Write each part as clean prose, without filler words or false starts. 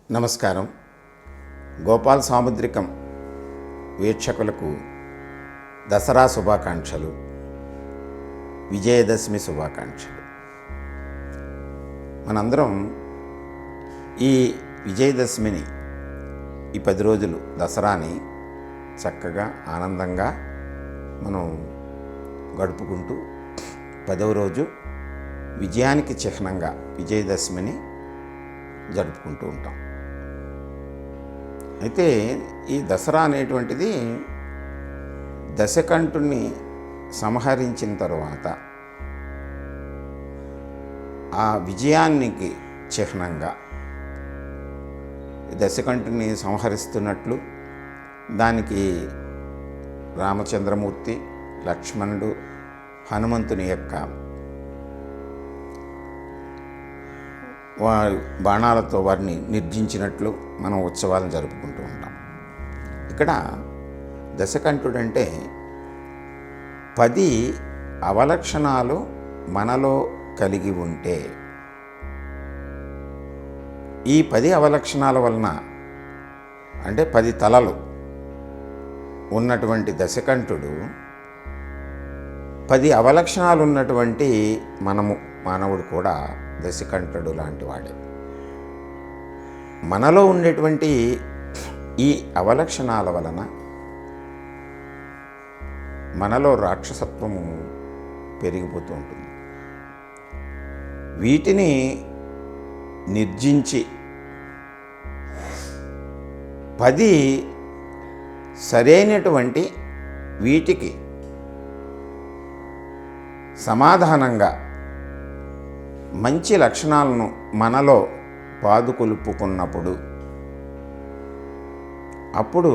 నమస్కారం. గోపాల్ సాముద్రికం వీక్షకులకు దసరా శుభాకాంక్షలు, విజయదశమి శుభాకాంక్షలు. మనందరం ఈ విజయదశమిని, ఈ 10 రోజులు దసరాని చక్కగా ఆనందంగా మనం గడుపుకుంటూ 10వ రోజు విజయానికి చిహ్నంగా విజయదశమిని జరుపుకుంటూ ఉంటాం. అయితే ఈ దసరా అనేటువంటిది దశకంఠుని సంహరించిన తర్వాత ఆ విజయానికి చిహ్నంగా దశకంఠుని సంహరిస్తున్నట్లు దానికి రామచంద్రమూర్తి, లక్ష్మణుడు, హనుమంతుని యొక్క బాణాలతో వారిని నిర్జించినట్లు మనం ఉత్సవాలను జరుపుకుంటూ ఉంటాం. ఇక్కడ దశకంఠుడంటే 10 అవలక్షణాలు మనలో కలిగి ఉంటే, ఈ 10 అవలక్షణాల వలన అంటే 10 తలలు ఉన్నటువంటి దశకంఠుడు 10 అవలక్షణాలు ఉన్నటువంటి మానవుడు కూడా దశకంఠుడు లాంటి వాడే. మనలో ఉండేటువంటి ఈ అవలక్షణాల వలన మనలో రాక్షసత్వము పెరిగిపోతూ ఉంటుంది. వీటిని నిర్జించి 10 సరైనటువంటి వీటికి సమాధానంగా మంచి లక్షణాలను మనలో పాదుకొలుపుకున్నప్పుడు అప్పుడు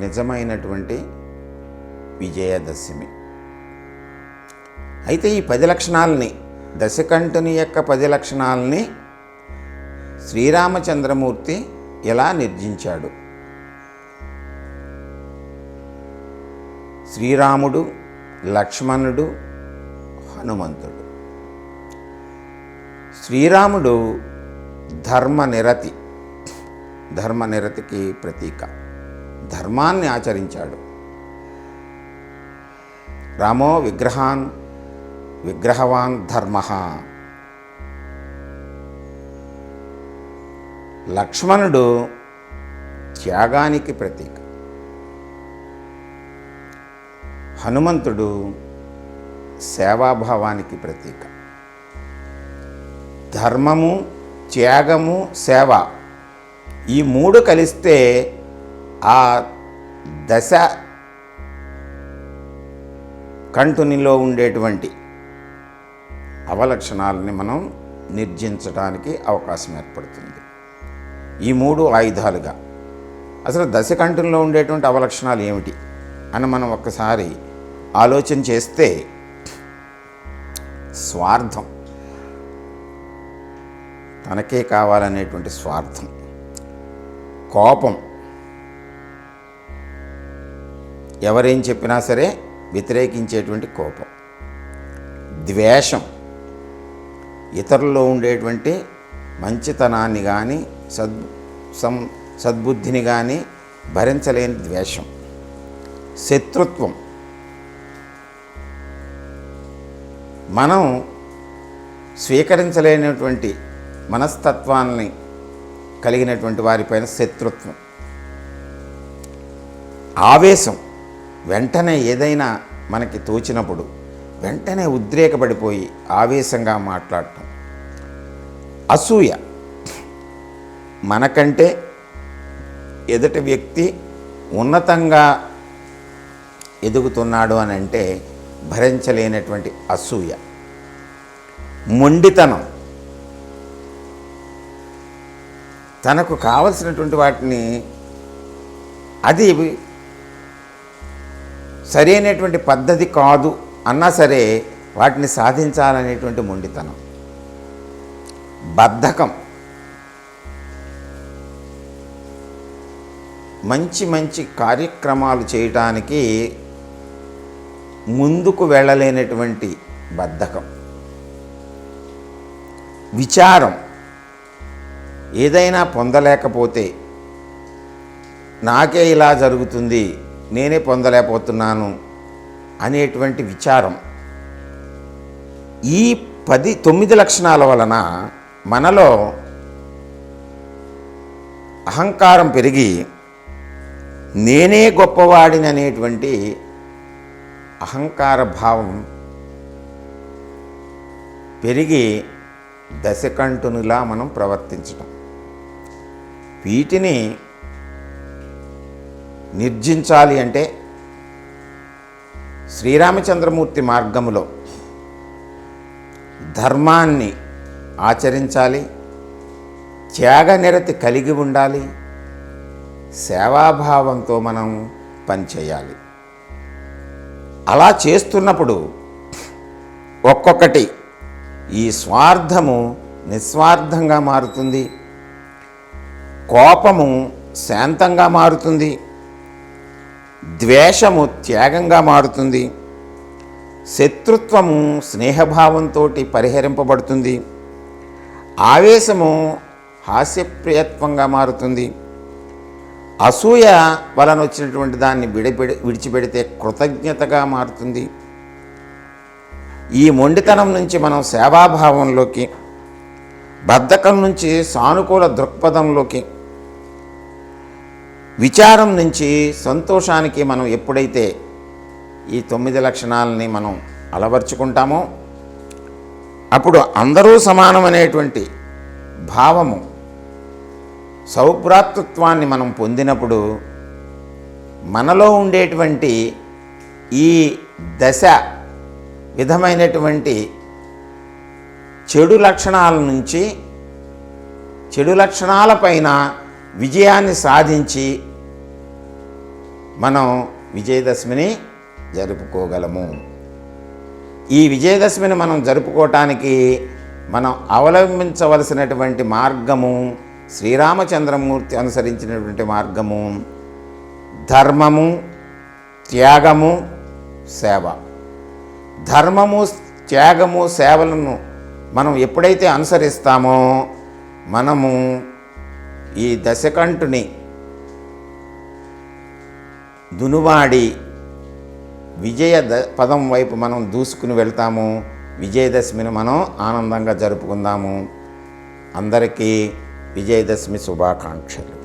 నిజమైనటువంటి విజయదశమి. అయితే ఈ 10 లక్షణాలని, దశకంఠుని యొక్క 10 లక్షణాలని శ్రీరామచంద్రమూర్తి ఎలా నిర్జించాడు? శ్రీరాముడు, లక్ష్మణుడు, హనుమంతుడు. శ్రీరాముడు ధర్మనిరతికి ప్రతీక. ధర్మాన్ని ఆచరించాడు. రామో విగ్రహవాన్ ధర్మః. లక్ష్మణుడు త్యాగానికి ప్రతీక. హనుమంతుడు సేవాభావానికి ప్రతీక. ధర్మము, త్యాగము, సేవ, ఈ 3 కలిస్తే ఆ దశ కంఠునిలో ఉండేటువంటి అవలక్షణాలని మనం నిర్జించడానికి అవకాశం ఏర్పడుతుంది. ఈ 3 ఆయుధాలుగా. అసలు దశకంఠునిలో ఉండేటువంటి అవలక్షణాలు ఏమిటి అని మనం ఒక్కసారి ఆలోచన చేస్తే, స్వార్థం, తనకే కావాలనేటువంటి స్వార్థం, కోపం, ఎవరేం చెప్పినా సరే వ్యతిరేకించేటువంటి కోపం, ద్వేషం, ఇతరుల్లో ఉండేటువంటి మంచితనాన్ని కానీ సద్బుద్ధిని కానీ భరించలేని ద్వేషం, శత్రుత్వం, మనం స్వీకరించలేనటువంటి మనస్తత్వాన్ని కలిగినటువంటి వారిపైన శత్రుత్వం, ఆవేశం, వెంటనే ఏదైనా మనకి తోచినప్పుడు వెంటనే ఉద్రేకపడిపోయి ఆవేశంగా మాట్లాడటం, అసూయ, మనకంటే ఎదుటి వ్యక్తి ఉన్నతంగా ఎదుగుతున్నాడు అని అంటే భరించలేనటువంటి అసూయ, మొండితనం, తనకు కావలసినటువంటి వాటిని అది సరైనటువంటి పద్ధతి కాదు అన్నా సరే వాటిని సాధించాలనేటువంటి మొండితనం, బద్ధకం, మంచి కార్యక్రమాలు చేయటానికి ముందుకు వెళ్ళలేనటువంటి బద్ధకం, విచారం, ఏదైనా పొందలేకపోతే నాకే ఇలా జరుగుతుంది, నేనే పొందలేకపోతున్నాను అనేటువంటి విచారం, ఈ 9 లక్షణాల వలన మనలో అహంకారం పెరిగి నేనే గొప్పవాడిని అనేటువంటి అహంకార భావం పెరిగి దశకంఠునిలా మనం ప్రవర్తించటం. వీటిని నిర్జించాలి అంటే శ్రీరామచంద్రమూర్తి మార్గములో ధర్మాన్ని ఆచరించాలి, త్యాగనిరతి కలిగి ఉండాలి, సేవాభావంతో మనం పనిచేయాలి. అలా చేస్తున్నప్పుడు ఒక్కొక్కటి ఈ స్వార్థము నిస్వార్థంగా మారుతుంది, కోపము శాంతంగా మారుతుంది, ద్వేషము త్యాగంగా మారుతుంది, శత్రుత్వము స్నేహభావంతో పరిహరింపబడుతుంది, ఆవేశము హాస్యప్రియత్వంగా మారుతుంది, అసూయ వలన వచ్చినటువంటి దాన్ని విడిచిపెడితే కృతజ్ఞతగా మారుతుంది. ఈ మొండితనం నుంచి మనం సేవాభావంలోకి, బద్ధకం నుంచి సానుకూల దృక్పథంలోకి, విచారం నుంచి సంతోషానికి మనం ఎప్పుడైతే ఈ 9 లక్షణాలని మనం అలవర్చుకుంటామో అప్పుడు అందరూ సమానమనేటువంటి భావము, సౌభ్రాతృత్వాన్ని మనం పొందినప్పుడు మనలో ఉండేటువంటి ఈ దశ విధమైనటువంటి చెడు లక్షణాల నుంచి, చెడు లక్షణాలపైన విజయాన్ని సాధించి మనం విజయదశమిని జరుపుకోగలము. ఈ విజయదశమిని మనం జరుపుకోవటానికి మనం అవలంబించవలసినటువంటి మార్గము, శ్రీరామచంద్రమూర్తి అనుసరించినటువంటి మార్గము ధర్మము, త్యాగము, సేవ. ధర్మము, త్యాగము, సేవలను మనం ఎప్పుడైతే అనుసరిస్తామో మనము ఈ దశకంఠుని దునువాడి విజయ పదం వైపు మనం దూసుకుని వెళ్తాము. విజయదశమిని మనం ఆనందంగా జరుపుకుందాము. అందరికీ విజయదశమి శుభాకాంక్షలు.